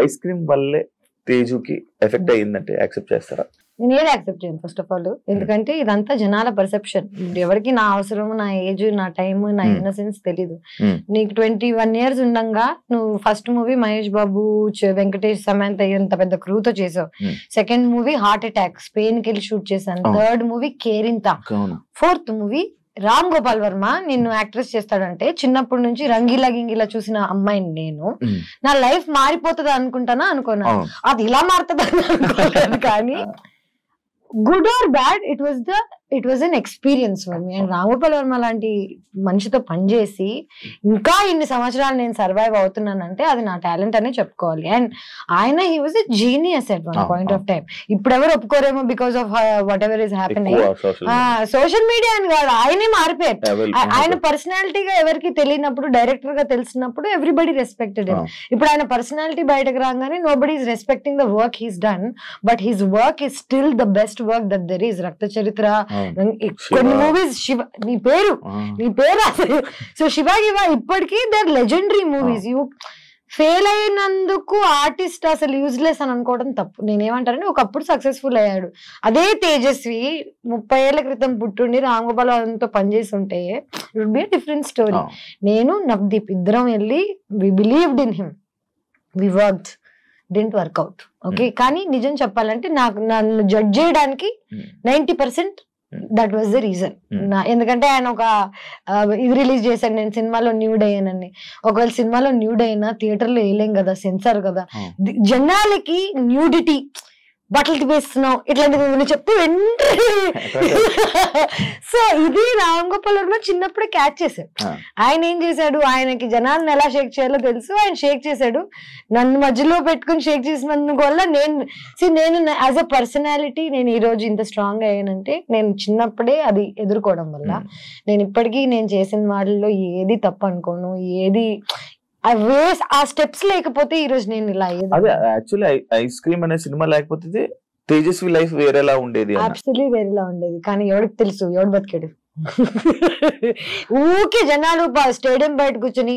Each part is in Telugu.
ఐస్ క్రీమ్ వల్లే తేజుకి ఎఫెక్ట్ అయ్యిందంటే యాక్సెప్ట్ చేస్తారా? నేను ఏది యాక్సెప్ట్ చేయను ఫస్ట్ ఆఫ్ ఆల్. ఎందుకంటే ఇదంతా జనాల పర్సెప్షన్. ఎవరికి నా అవసరం, నా ఏజ్, నా టైం, నా ఇన్నసెన్స్ తెలీదు. నీకు 21 years ఉండంగా నువ్వు ఫస్ట్ మూవీ మహేష్ బాబు, వెంకటేష్, సమంత ఎంత పెద్ద క్రూతో చేసావు. Second movie heart attack, Spain కి వెళ్ళి షూట్ చేశాను. Third movie Kerintha. Fourth movie Ram Gopal Varma నిన్ను యాక్ట్రెస్ చేస్తాడంటే చిన్నప్పటి నుంచి రంగీలా గింగిలా చూసిన అమ్మాయిని నేను నా లైఫ్ మారిపోతుంది అనుకుంటానా అనుకున్నా. అది ఇలా మారుతుంది అనుకోలేదు. కానీ good or bad it was an experience for me. And Ram Gopal Varma లాంటి మనిషితో పనిచేసి ఇంకా ఇన్ని సంవత్సరాలు నేను సర్వైవ్ అవుతున్నానంటే అది నా టాలెంట్ అనే చెప్పుకోవాలి. అండ్ ఆయన he was a genius at one point of time. ఇప్పుడు ఎవరు ఒప్పుకోరేమో because of whatever is happening. Social media అని కాదు, ఆయనే మారిపోయారు. ఆయన పర్సనాలిటీగా ఎవరికి తెలియనప్పుడు డైరెక్టర్ గా తెలిసినప్పుడు ఎవ్రీబడి రెస్పెక్టెడ్. ఇప్పుడు ఆయన పర్సనాలిటీ బయటకు రాగానే nobody is respecting the work he's done, but his work is still the best work that there is. రక్త చరిత్ర, కొన్ని మూవీస్, శివ నీ పేరు సో శివ ఇప్పటికీ their legendary movies. You fail అయినందుకు ఆర్టిస్ట్ అసలు యూజ్లెస్ అని అనుకోవడం తప్పు. నేనేమంటానంటే ఒకప్పుడు సక్సెస్ఫుల్ అయ్యాడు. అదే తేజస్వి 30 ఏళ్ల క్రితం పుట్టుండి రామ్ గోపాల్ వర్మతో పనిచేసి ఉంటే it would be a different story. నేను నవదీప్ ఇద్దరం వెళ్ళి we believed in him, we worked, didn't work out. Okay, కానీ నిజం చెప్పాలంటే నన్ను జడ్జ్ చేయడానికి 90% దట్ వాజ్ ద రీజన్. ఎందుకంటే ఆయన ఒక ఇది రిలీజ్ చేశాను, నేను సినిమాలో న్యూడ్ అయ్యానని. ఒకవేళ సినిమాలో న్యూడ్ అయినా థియేటర్లో వేయలేం కదా, సెన్సార్ కదా. జనాలకి న్యూడిటీ, బట్టలు వేస్తున్నావు ఇట్లాంటివి చెప్తే సో ఇది రామ్ గోపాల్ వర్మ చిన్నప్పుడే క్యాచ్ చేశాడు. ఆయన ఏం చేశాడు, ఆయనకి జనాలను ఎలా షేక్ చేయాలో తెలుసు, ఆయన షేక్ చేశాడు. నన్ను మధ్యలో పెట్టుకుని షేక్ చేసినందుకు వల్ల నేను యాజ్ అ పర్సనాలిటీ నేను ఈ రోజు ఇంత స్ట్రాంగ్ అయ్యానంటే నేను చిన్నప్పుడే అది ఎదుర్కోవడం వల్ల. నేను ఇప్పటికీ నేను చేసిన వాటిల్లో ఏది తప్పు అనుకోను, ఏది ఆ స్టెప్స్ లేకపోతే ఈ రోజు నేను ఇలా అయ్యేది. అదే యాక్చువల్లీ ఐస్ క్రీమ్ అనే సినిమా లేకపోతే తేజస్వి లైఫ్ వేరేలా ఉండేది. అబ్సల్యూట్లీ వేరేలా ఉండేది. కానీ ఎవరికి తెలుసు, ఎవడు బతికాడు. ఊకే జనాలు స్టేడియం బయట కూర్చొని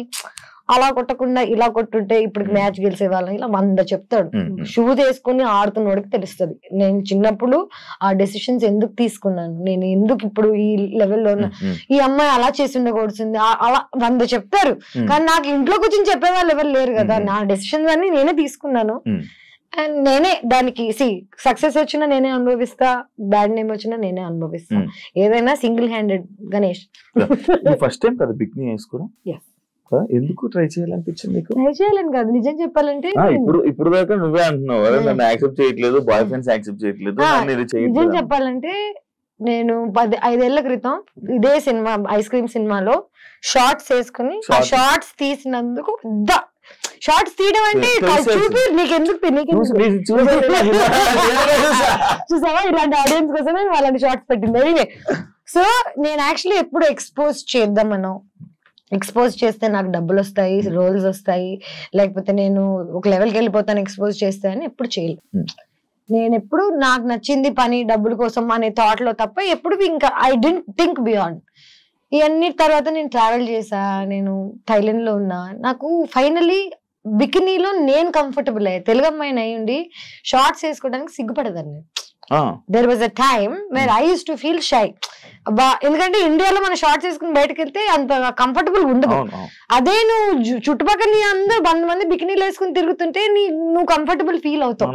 అలా కొట్టకుండా ఇలా కొట్టుంటే ఇప్పుడు మ్యాచ్ గెలిచే వాళ్ళని ఇలా 100 చెప్తాడు. షూస్ వేసుకుని ఆడుతున్నోడికి తెలుస్తుంది నేను చిన్నప్పుడు ఆ డెసిషన్స్ ఎందుకు తీసుకున్నాను, నేను ఎందుకు ఇప్పుడు ఈ లెవెల్లో ఉన్నా, ఈ అమ్మాయి అలా చేసి ఉండకూడుతుంది, అలా 100 చెప్తారు. కానీ నాకు ఇంట్లో కూర్చొని చెప్పే వాళ్ళు ఎవరు లేరు కదా. నా డెసిషన్స్ అన్ని నేనే తీసుకున్నాను. అండ్ నేనే దానికి సక్సెస్ వచ్చినా నేనే అనుభవిస్తా, బ్యాడ్ నేమ్ వచ్చినా నేనే అనుభవిస్తా. ఏదైనా single handed. Ganesh first time కదా బికినీ వేసుకోవడం, ఎందుకు ట్రై చేయాలనిపించింది మీకు? ట్రై చేయాలని కాదు, నిజం చెప్పాలంటే ఇప్పుడు దాకా నువ్వే అంటున్నావు నన్ను యాక్సెప్ట్ చేయట్లేదు, బాయ్ ఫ్రెండ్స్ యాక్సెప్ట్ చేయట్లేదు. నిజం చెప్పాలంటే నేను 5 ఏళ్ల క్రితం ఇదే సినిమా ఐస్ క్రీమ్ సినిమాలో షార్ట్స్ వేసుకుని ఆ షార్ట్స్ తీసినందుకు షార్ట్స్ తీయడం అంటే చూపి నీకెందుకు చూసావా ఇలాంటి ఆడియన్స్ కోసమే వాళ్ళని షార్ట్స్ పెట్టింది. సో నేను యాక్చువల్లీ ఎప్పుడు ఎక్స్పోజ్ చేద్దామనో, ఎక్స్పోజ్ చేస్తే నాకు డబ్బులు వస్తాయి, రోల్స్ వస్తాయి, లేకపోతే నేను ఒక లెవెల్కి వెళ్ళిపోతాను ఎక్స్పోజ్ చేస్తే అని ఎప్పుడు చేయలేదు. నేను ఎప్పుడు నాకు నచ్చింది పని డబ్బుల కోసం అనే థాట్ లో తప్ప ఎప్పుడు ఇంకా ఐ డెంట్ థింక్ బియాండ్. ఇవన్నీ తర్వాత నేను ట్రావెల్ చేసా, నేను థైలాండ్ లో ఉన్నా. నాకు ఫైనలీ బికినీలో నేను కంఫర్టబుల్ అయ్యా. తెలుగు అమ్మాయిని అయ్యుండి షార్ట్స్ వేసుకోవడానికి సిగ్గుపడదాన్ని. There was a time where I used to feel shy. ఎందుకంటే ఇండియాలో మన షార్ట్స్ వేసుకుని బయటకు వెళ్తే అంత కంఫర్టబుల్ ఉండదు. అదే నువ్వు చుట్టుపక్కల నీ అందరూ 100 మంది బికినీలు వేసుకుని తిరుగుతుంటే నువ్వు కంఫర్టబుల్ ఫీల్ అవుతావు.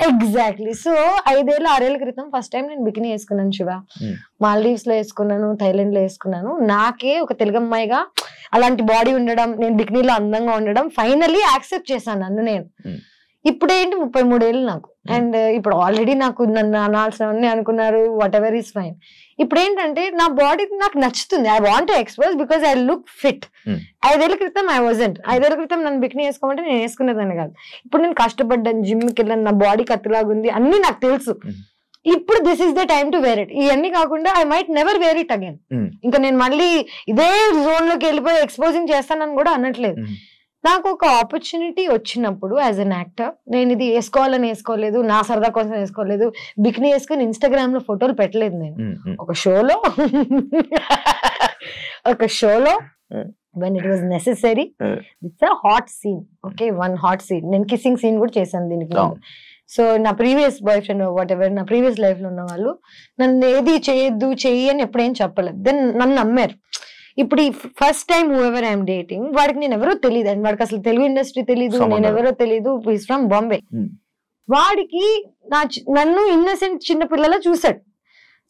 ఎగ్జాక్ట్లీ. సో 5 ఏళ్ళ 6 ఏళ్ల క్రితం ఫస్ట్ టైం నేను బికినీ వేసుకున్నాను శివ. మాల్దీవ్స్ లో వేసుకున్నాను, థైలాండ్ లో వేసుకున్నాను. నాకే ఒక తెలుగు అమ్మాయిగా అలాంటి బాడీ ఉండడం, నేను బికినీలో అందంగా ఉండడం ఫైనల్లీ యాక్సెప్ట్ చేశాను నన్ను నేను. ఇప్పుడేంటి 33 ఏళ్ళు నాకు. అండ్ ఇప్పుడు ఆల్రెడీ నాకు నన్ను అనాల్సినవన్నీ అనుకున్నారు, వాట్ ఎవర్ ఈస్ ఫైన్. ఇప్పుడు ఏంటంటే నా బాడీ నాకు నచ్చుతుంది. I want to expose because I look fit. 5 ఏళ్ల క్రితం ఐ వాజంట్. 5 ఏళ్ల క్రితం నన్ను బికినీ వేసుకోమంటే నేను వేసుకునేదాన్ని కాదు. ఇప్పుడు నేను కష్టపడ్డాను, జిమ్కి వెళ్ళాను, నా బాడీ కత్తిలాగా ఉంది, అన్ని నాకు తెలుసు. ఇప్పుడు this is the time to wear it. ఇవన్నీ కాకుండా I might never wear it again. ఇంకా నేను మళ్ళీ ఇదే జోన్ లోకి వెళ్ళిపోయి ఎక్స్పోజింగ్ చేస్తానని కూడా అనట్లేదు. నాకు ఒక ఆపర్చునిటీ వచ్చినప్పుడు యాజ్ అన్ యాక్టర్ నేను ఇది వేసుకోవాలని వేసుకోలేదు, నా సరదా కోసం వేసుకోలేదు. బికినీ వేసుకుని ఇన్స్టాగ్రామ్ లో ఫోటోలు పెట్టలేదు. నేను ఒక షోలో when it was necessary. It's a hot scene. Okay, one hot scene. నేను కిస్సింగ్ సీన్ కూడా చేశాను దీనికి. సో నా previous boy friend what ever, నా ప్రీవియస్ లైఫ్ లో ఉన్న వాళ్ళు నన్ను ఏది చేయొద్దు చెయ్యి అని ఎప్పుడేం చెప్పలేదు. దెన్ నన్ను నమ్మారు. ఇప్పుడు ఈ first time whoever I'm dating, వాడికి నేను ఎవరో తెలియదు, అండ్ వాడికి అసలు తెలుగు ఇండస్ట్రీ తెలీదు, నేను ఎవరో తెలీదు, ఈస్ ఫ్రమ్ బాంబే. వాడికి నన్ను ఇన్నసెంట్ చిన్న పిల్లలా చూసాడు.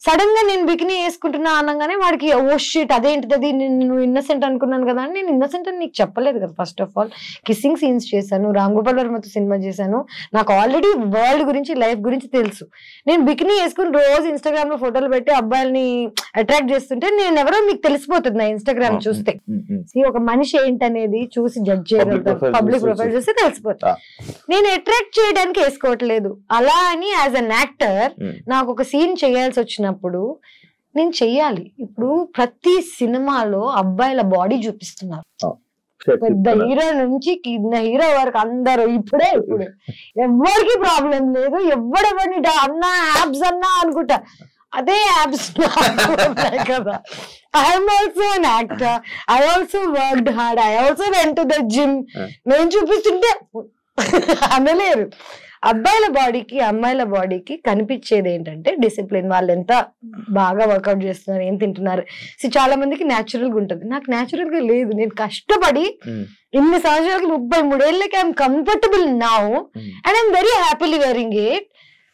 సడన్ గా నేను బికినీ వేసుకుంటున్నా అనగానే వాడికి ఓ షిట్ అదేంటిది, అది నేను ఇన్నసెంట్ అనుకున్నాను కదా అని. నేను ఇన్నసెంట్ అని నీకు చెప్పలేదు కదా. First of all kissing scenes చేశాను, రామ్ గోపాల్ వర్మతో సినిమా చేశాను, నాకు ఆల్రెడీ వరల్డ్ గురించి లైఫ్ గురించి తెలుసు. నేను బికినీ వేసుకుని రోజు ఇన్స్టాగ్రామ్ లో ఫోటోలు పెట్టి అబ్బాయిల్ని అట్రాక్ట్ చేస్తుంటే నేను ఎవరో మీకు తెలిసిపోతుంది నా ఇన్స్టాగ్రామ్ చూస్తే. ఒక మనిషి ఏంటనేది చూసి జడ్జ్ చేయగలుగుతారు, పబ్లిక్ ప్రొఫైల్ చూస్తే తెలిసిపోతుంది. నేను అట్రాక్ట్ చేయడానికి వేసుకోవట్లేదు. అలా అని యాజ్ అన్ యాక్టర్ నాకు ఒక సీన్ చేయాల్సి వచ్చినప్పుడు నేను చెయ్యాలి. ఇప్పుడు ప్రతి సినిమాలో అబ్బాయిల బాడీ చూపిస్తున్నారు, పెద్ద హీరో నుంచి కింద హీరో వరకు అందరూ ఇప్పుడు ఎవరికి ప్రాబ్లం లేదు. ఎవడెవరిని అన్నా యాబ్స్ అన్నా అనుకుంటా, అదే యాబ్స్ కదా. I'm also an actor, I also worked hard, I also went to the gym. నేను చూపిస్తుంటే అనలేరు. అబ్బాయిల బాడీకి అమ్మాయిల బాడీకి కనిపించేది ఏంటంటే డిసిప్లిన్, వాళ్ళు ఎంత బాగా వర్కౌట్ చేస్తున్నారు, ఏం తింటున్నారు. సో చాలా మందికి న్యాచురల్ గా ఉంటుంది, నాకు న్యాచురల్ గా లేదు. నేను కష్టపడి ఇన్ని సంవత్సరాలకి 33 ఏళ్ళకి I'm comfortable now and I'm very happily wearing it.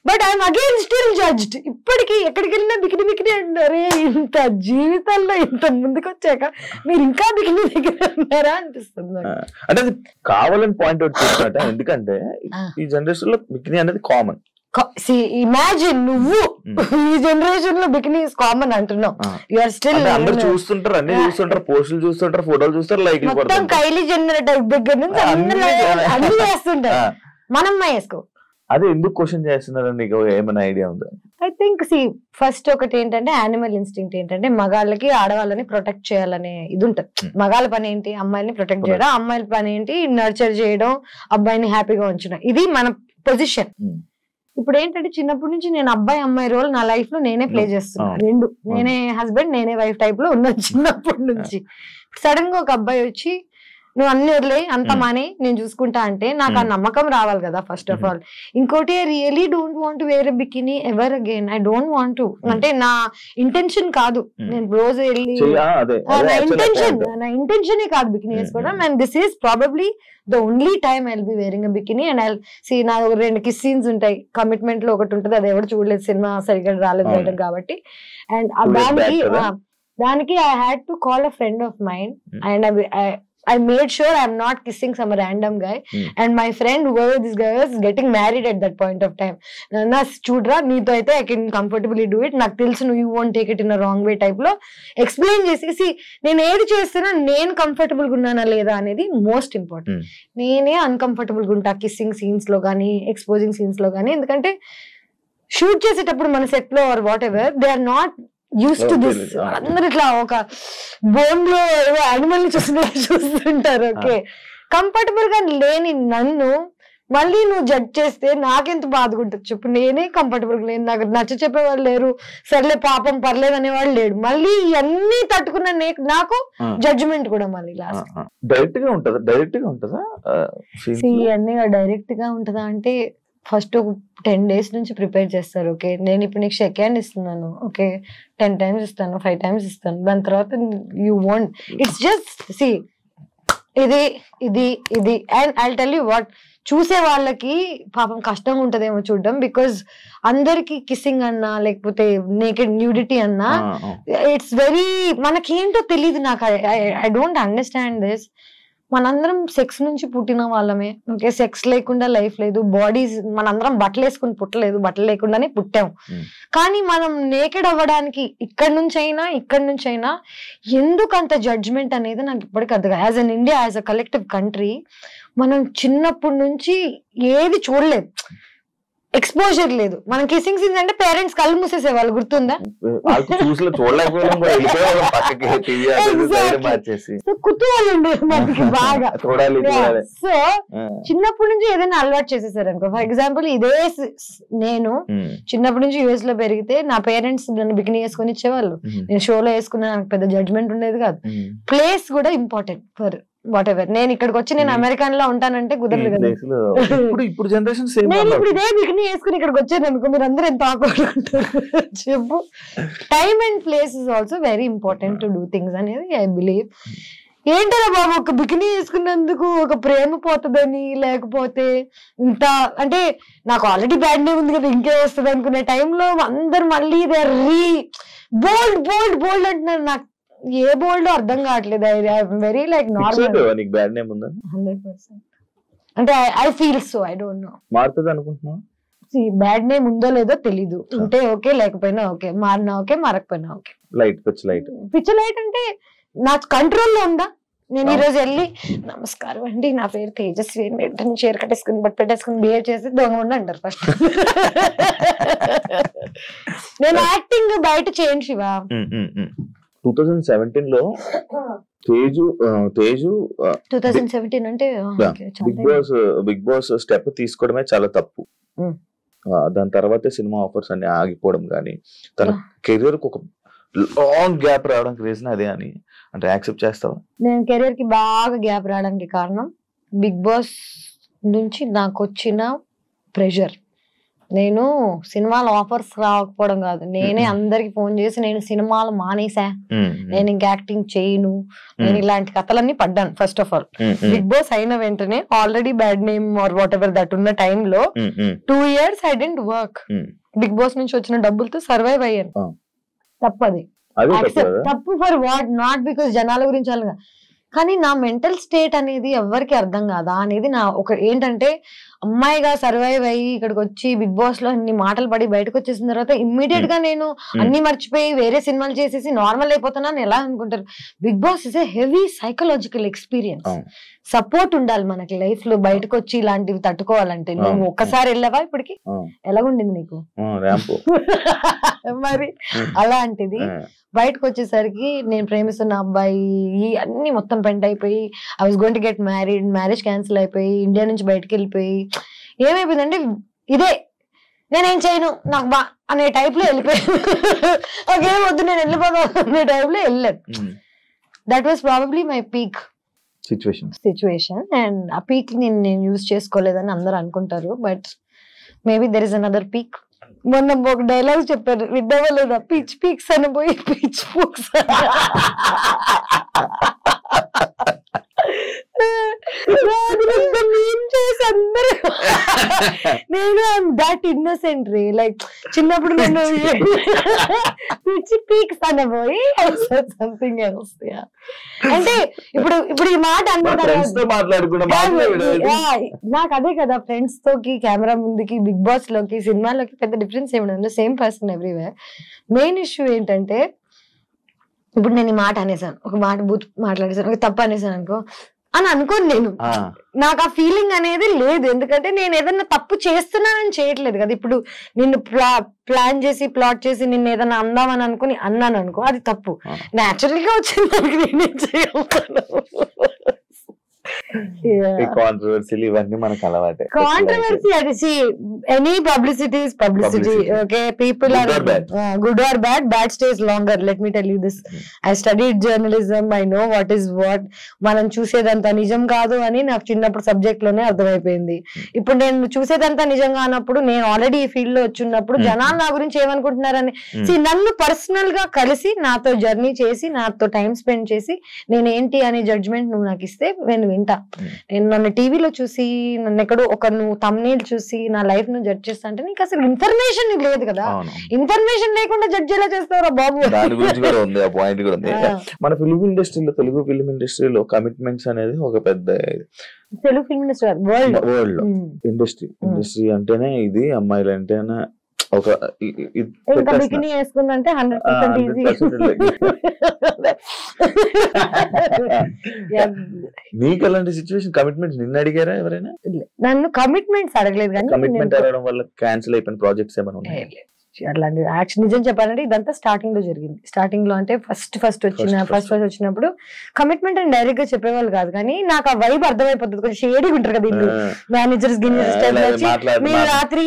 But I'm again still judged. ఇప్పటికీ ఎక్కడికి వెళ్ళినా బికిని బికిని అంటారే. ఇంత జీవితంలో ఇంత ముందుకు వచ్చాక మీరు ఇంకా బికిని దగ్గర ఉన్నారా అనిపిస్తుంది. అంటే అది కావాలని పాయింట్ అవుట్ చేస్తున్నట్ట. ఎందుకంటే ఈ జనరేషన్ లో బికిని అనేది కామన్. ఇమాజిన్ నువ్వు ఈ జనరేషన్ లో బికినీ ఇస్ కామన్ అంటున్నావు. యూఆర్ స్టిల్ అందరూ చూస్తుంటారు, అన్ని చూస్తుంటారు, పోస్టులు చూస్తుంటారు, ఫోటోలు చూస్తారు, లైక్ మొత్తం కైలీ జెన్నర్ దగ్గర నుంచి అన్ని వేస్తుంటారు. మనం వేసుకో. అదే ఎందుకు క్వశ్చన్ చేస్తున్నారు, నీకు ఏమైనా ఐడియా ఉందా? ఐ థింక్ ఫస్ట్ ఒకటి ఏంటంటే యానిమల్ ఇన్స్టింక్ట్ ఏంటంటే మగాళ్ళకి ఆడవాళ్ళని ప్రొటెక్ట్ చేయాలనే ఇది ఉంటుంది. మగాళ్ళ పని ఏంటి, అమ్మాయిని ప్రొటెక్ట్ చేయడం, అమ్మాయిల పని ఏంటి నర్చర్ చేయడం, అబ్బాయిని హ్యాపీగా ఉంచడం. ఇది మన పొజిషన్. ఇప్పుడు ఏంటంటే చిన్నప్పటి నుంచి నేను అబ్బాయి అమ్మాయి రోల్ నా లైఫ్ లో నేనే ప్లే చేస్తున్నాను. రెండు, నేనే హస్బెండ్ నేనే వైఫ్ టైప్ లో ఉన్నాను చిన్నప్పటి నుంచి. సడన్ గా ఒక అబ్బాయి వచ్చి నువ్వు అన్ని వదిలే అంత మానే నేను చూసుకుంటా అంటే నాకు ఆ నమ్మకం రావాలి కదా ఫస్ట్ ఆఫ్ ఆల్. ఇంకోటి I really don't want wear bikini ever again. I don't want to, అంటే నా ఇంటెన్షన్ కాదు. నేను రోజు వెళ్ళి నా ఇంటెన్షనే కాదు బికినీ వేసుకోవడం. And this is probably the only time I will be wearing a bikini. And I see నా 2 కిస్ సీన్స్ ఉంటాయి, కమిట్మెంట్ లో ఒకటి ఉంటుంది, అది ఎవరు చూడలేదు, సినిమా సరిగ్గా రాలేదు బయటకు కాబట్టి. అండ్ దానికి I had to call a friend of mind and I made sure I'm not kissing some random guy. And my friend, whoever this guy was, getting married at that point of time. Na chudra neeto aithe I can comfortably do it. నాకు తెలుసు you won't take it in a wrong way type లో ఎక్స్ప్లెయిన్ చేసి నేను ఏది చేస్తున్నా నేను కంఫర్టబుల్ గా ఉన్నానా లేదా అనేది మోస్ట్ ఇంపార్టెంట్. నేనే అన్కంఫర్టబుల్ గా ఉంటా కిస్సింగ్ సీన్స్ లో కానీ ఎక్స్పోజింగ్ సీన్స్ లో కానీ. ఎందుకంటే షూట్ చేసేటప్పుడు మన సెట్ లో or whatever they are not used to this. అందరు ఇట్లా ఒక బోన్ లో యానిమల్ ని చూస్తుంటారు. ఓకే, కంఫర్టబుల్ గా లేని నన్ను మళ్ళీ నువ్వు జడ్జ్ చేస్తే నాకెంత బాధగా ఉంటుంది చెప్పు. నేనే కంఫర్టబుల్ గా లేను, నాకు నచ్చ చెప్పేవాళ్ళు లేరు, సర్లే పాపం పర్లేదు అనేవాళ్ళు లేడు. మళ్ళీ ఇవన్నీ తట్టుకున్న నాకు జడ్జిమెంట్ కూడా మళ్ళీ లాస్ట్. డైరెక్ట్ గా ఉంటుందా ఇవన్నీ డైరెక్ట్ గా ఉంటుందా అంటే ఫస్ట్ ఒక 10 days నుంచి ప్రిపేర్ చేస్తారు. ఓకే, నేను ఇప్పుడు నీకు షేక్ హ్యాండ్ ఇస్తున్నాను, ఓకే 10 times ఇస్తాను, 5 times ఇస్తాను. దాని తర్వాత you want it's just see ఇది ఇది ఇది. And I tell you what, చూసే వాళ్ళకి పాపం కష్టంగా ఉంటదేమో చూడడం. బికాజ్ అందరికి కిస్సింగ్ అన్నా లేకపోతే నేకెడ్ న్యూడిటీ అన్నా ఇట్స్ వెరీ మనకేంటో తెలియదు. నాకు ఐ డోంట్ అండర్స్టాండ్ దిస్. మనందరం సెక్స్ నుంచి పుట్టిన వాళ్ళమే. ఓకే, సెక్స్ లేకుండా లైఫ్ లేదు. బాడీస్ మనందరం బట్టలు వేసుకుని పుట్టలేదు, బట్టలు లేకుండానే పుట్టాం. కానీ మనం నేకెడ్ అవ్వడానికి ఇక్కడ నుంచి అయినా ఎందుకు అంత జడ్జ్మెంట్ అనేది నాకు ఇప్పటికీ అర్థం. As an India, as a collective country మనం చిన్నప్పటి నుంచి ఏది చూడలేదు. ఎక్స్పోజర్ లేదు. మనం కిసింగ్ సీన్స్ అంటే పేరెంట్స్ కళ్ళు మూసేసేవాళ్ళు, గుర్తుందా? కుతూహలం ఉండేది మనకి బాగా. సో చిన్నప్పటి నుంచి ఏదైనా అలవాటు చేసేసారు అనుకో. ఫర్ ఎగ్జాంపుల్ ఇదే నేను చిన్నప్పటి నుంచి యుఎస్ లో పెరిగితే నా పేరెంట్స్ నన్ను బికినీ వేసుకొని ఇచ్చేవాళ్ళు. నేను షోలో వేసుకున్నా, నాకు పెద్ద జడ్జ్మెంట్ ఉండేది కాదు. ప్లేస్ కూడా ఇంపార్టెంట్ ఫర్ వాట్ ఎవర్. నేను ఇక్కడికి వచ్చి నేను అమెరికన్ లో ఉంటానంటే కుదరదు కదా. ఇప్పుడు జనరేషన్ నేను ఇప్పుడు ఇదే బికినీ వేసుకుని ఇక్కడికి వచ్చాను అనుకో, మీరు అందరూ ఎంత ఆడుకుంటారు చెప్పు. Time and place is also very important to do things అనేది ఐ బిలీవ్. ఏంటరా బాబు ఒక బికినీ వేసుకున్నందుకు ఒక ప్రేమ పోతుందని, లేకపోతే ఇంత అంటే నాకు ఆల్రెడీ బ్యాడ్ నేమ్ ఉంది కదా ఇంకే వస్తుంది అనుకునే టైంలో అందరు మళ్ళీ బోల్డ్ బోల్డ్ బోల్డ్ అంటున్నారు. నాకు ఏ బోల్డ్ అర్థం కావట్లేదు. Very like normal. 100%. అంటే I feel so, I don't know. మారుతుంది అనుకుంటున్నా. బ్యాడ్ నేమ్ ఉందో లేదో తెలీదు. ఉంటే ఓకే, లేకపోయినా ఓకే. మారినా ఓకే, మారకపోయినా ఓకే. లైట్ పిచ్ లైట్ అంటే నా కంట్రోల్లో ఉందా? నేను ఈ రోజు వెళ్ళి నమస్కారం అండి, నా పేరు తేజస్వి, వెంటనే చీర కట్టేసుకుని బట్ పెట్టేసుకుని బిహేవ్ చేసి దొంగ ఉండి అంటారు ఫస్ట్. నేను యాక్టింగ్ బయట చేయండి శివ. 2017 లో తేజు 2017 అంటే బిగ్ బాస్ స్టెప్ తీసుకోవడమే చాలా తప్పు. దాని తర్వాత సినిమా ఆఫర్స్ అన్ని ఆగిపోవడం కానీ, తన కెరీర్ కు ఒక లాంగ్ గ్యాప్ రావడానికి రీజన్ అదే అని అంటే యాక్సెప్ట్ చేస్తావా? నేను కెరీర్ కి బాగా గ్యాప్ రావడానికి కారణం బిగ్ బాస్ నుంచి నాకు వచ్చిన ప్రెషర్. నేను సినిమాల ఆఫర్స్ రాకపోవడం కాదు, నేనే అందరికి ఫోన్ చేసి నేను సినిమాలు మానేసా, నేను ఇంకా యాక్టింగ్ చేయను, నేను ఇలాంటి కథలన్నీ పడ్డాను. First of all Bigg Boss అయిన వెంటనే already bad name or whatever that ఉన్న టైంలో 2 years I didn't work. Bigg Boss నుంచి వచ్చిన డబ్బులతో సర్వైవ్ అయ్యాను. తప్పది, తప్పు ఫర్ వాట్, నాట్ బికాస్ జనాల గురించి అలాగా, కానీ నా మెంటల్ స్టేట్ అనేది ఎవరికి అర్థం కాదా అనేది నా ఒక ఏంటంటే, అమ్మాయిగా సర్వైవ్ అయ్యి ఇక్కడికి వచ్చి బిగ్ బాస్ లో అన్ని మాటలు పడి బయటకు వచ్చేసిన తర్వాత ఇమ్మీడియట్ గా నేను అన్ని మర్చిపోయి వేరే సినిమాలు చేసేసి నార్మల్ అయిపోతున్నాను ఎలా అనుకుంటారు? Bigg Boss is a heavy psychological experience. Support ఉండాలి మనకి లైఫ్ లో, బయటకు వచ్చి ఇలాంటివి తట్టుకోవాలంటే. నువ్వు ఒక్కసారి వెళ్ళవా ఇప్పటికి? ఎలాగుండింది నీకు? మరి అలాంటిది బయటకు వచ్చేసరికి నేను ప్రేమిస్తున్న అబ్బాయి అన్ని మొత్తం పెంట్ అయిపోయి, I was going to get married, marriage cancel అయిపోయి ఇండియా నుంచి బయటకు వెళ్ళిపోయి ఏమైపోయిందంటే ఇదే నేనేం చేయను నాకు బా అనే టైప్ లో వెళ్ళిపోయాను. ఓకేం వద్దు నేను వెళ్ళిపోతాను అనే టైప్ లో వెళ్ళాను. That was probably my peak situation. And ఆ పీక్ నేను యూజ్ చేసుకోలేదని అందరు అనుకుంటారు, but maybe there is another peak. మొన్న ఒక డైలాగ్ చెప్పారు, విడ్డవా లేదా? పిచ్ పీక్స్ అని పోయి పిచ్ పూక్స్. నేను దాట్ ఇన్నోసెంట్ రే, లైక్ చిన్నప్పుడు నేను పిచ్చి పీక్స్ అనబోయి సంథింగ్ ఎల్స్. అంటే ఇప్పుడు ఈ మాట నాకు అదే కదా, ఫ్రెండ్స్ తోకి కెమెరా ముందుకి బిగ్ బాస్ లోకి సినిమాలోకి పెద్ద డిఫరెన్స్ ఏమి, same person everywhere. Main issue ఏంటంటే, ఇప్పుడు నేను ఈ మాట అనేసాను, ఒక మాట బూత్ మాట్లాడేసాను, ఒక తప్పు అనేసాను అనుకో అని అనుకోను నేను. నాకు ఆ ఫీలింగ్ అనేది లేదు, ఎందుకంటే నేను ఏదన్నా తప్పు చేస్తున్నానని చేయట్లేదు కదా. ఇప్పుడు నిన్ను ప్లాన్ చేసి ప్లాట్ చేసి నిన్ను ఏదన్నా అందామని అనుకుని అన్నాను అనుకో, అది తప్పు. న్యాచురల్ గా వచ్చింది దానికి నేనేం చేయగలను. కాంట్రవర్సీ ఇవన్నీ మనకు అలవాటే. కాంట్రవర్సీ అది any publicity is publicity. Okay, people are good or bad, bad stays longer. Let me tell you this, I studied journalism, I know what is what. మనం చూసేదంతా నిజం కాదు అని నాకు చిన్నప్పుడు సబ్జెక్ట్ లోనే అర్థమైపోయింది. ఇప్పుడు నేను చూసేదంతా నిజం కానప్పుడు, నేను ఆల్రెడీ ఈ ఫీల్డ్ లో వచ్చినప్పుడు జనాలు నా గురించి ఏమనుకుంటున్నారని నన్ను పర్సనల్ గా కలిసి నాతో జర్నీ చేసి నాతో టైం స్పెండ్ చేసి నేను ఏంటి అనే జడ్జ్మెంట్ నువ్వు నాకు ఇస్తే నేను వింటా. నేను నన్ను టీవీలో చూసి నన్ను ఎక్కడో ఒక నువ్వు తమ్నేల్ చూసి నా లైఫ్ ను జడ్జ్ చేస్తా అంటే నీకు అసలు ఇన్ఫర్మేషన్ లేదు కదా. ఇన్ఫర్మేషన్ లేకుండా జడ్జ్ ఎలా చేస్తారా బాబు? దాని గురించి కూడా ఉంది, ఆ పాయింట్ కూడా ఉంది. మన ఫిల్మ్ ఇండస్ట్రీలో, తెలుగు ఫిల్మ్ ఇండస్ట్రీలో కమిట్మెంట్స్ అనేది ఒక పెద్ద, Telugu film industry world industry అంటేనే ఇది, అమ్మాయిలు అంటేనే ఒక ఇంకా బికినీ వేసుకుందంటే 100% ఈజీ. నీకు అలాంటి సిచ్యువేషన్ కమిట్మెంట్స్ నిన్ను అడిగారా ఎవరైనా? నన్ను కమిట్మెంట్స్ అడగలేదు కానీ కమిట్మెంట్ అడగడం వల్ల క్యాన్సిల్ అయిపోయిన ప్రాజెక్ట్స్ ఏమైనా ఉన్నాయి? అట్లాంటి యాక్షన్ నిజం చెప్పాలంటే ఇదంతా స్టార్టింగ్ లో జరిగింది. స్టార్టింగ్ లో అంటే ఫస్ట్ వచ్చినప్పుడు కమిట్మెంట్ అని డైరెక్ట్ గా చెప్పేవాళ్ళు కాదు, కానీ నాకు ఆ వైబ్ అర్థమైపోతుంది. కొంచెం షేడీ ఉంటారు కదా ఇల్లు, మేనేజర్స్ మీరు రాత్రి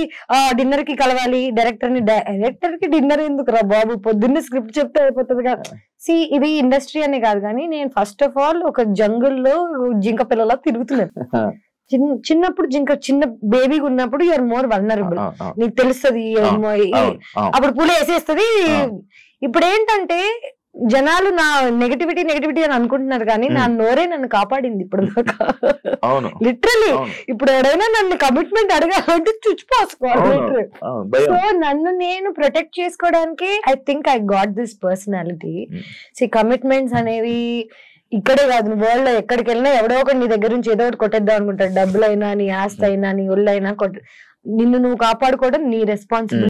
డిన్నర్ కి కలవాలి డైరెక్టర్ కి డిన్నర్ ఎందుకు రా బాబు, పొద్దున్నే స్క్రిప్ట్ చెప్తే అయిపోతుంది కదా. ఇది ఇండస్ట్రీ అనే కాదు, కానీ నేను ఫస్ట్ ఆఫ్ ఆల్ ఒక జంగుల్లో జింక పిల్లలా తిరుగుతున్నాను. చిన్నప్పుడు చిన్న బేబీగా ఉన్నప్పుడు యూఆర్ మోర్ వల్నరబుల్, నీకు తెలుస్తుంది అప్పుడు పూలు వేసేస్తుంది. ఇప్పుడు ఏంటంటే జనాలు నా నెగటివిటీ అని అనుకుంటున్నారు, కానీ నా నోరే నన్ను కాపాడింది ఇప్పుడు దాకా. లిటరలీ ఇప్పుడు ఎవరైనా నన్ను కమిట్మెంట్ అడగాలంటే చుచ్చిపోసుకోవాలి. సో నన్ను నేను ప్రొటెక్ట్ చేసుకోవడానికి I think I got this personality. Commitments అనేవి ఇక్కడే కాదు, వరల్డ్ లో ఎక్కడికి వెళ్ళినా ఎవడో ఒకటి నీ దగ్గర నుంచి ఏదో ఒకటి కొట్టేద్దాం అనుకుంటాడు. డబ్బులైనా, నీ ఆస్తి అయినా, నీ ఒళ్ళైనా నిన్ను నువ్వు కాపాడుకోవడం నీ రెస్పాన్సిబిలిటీ.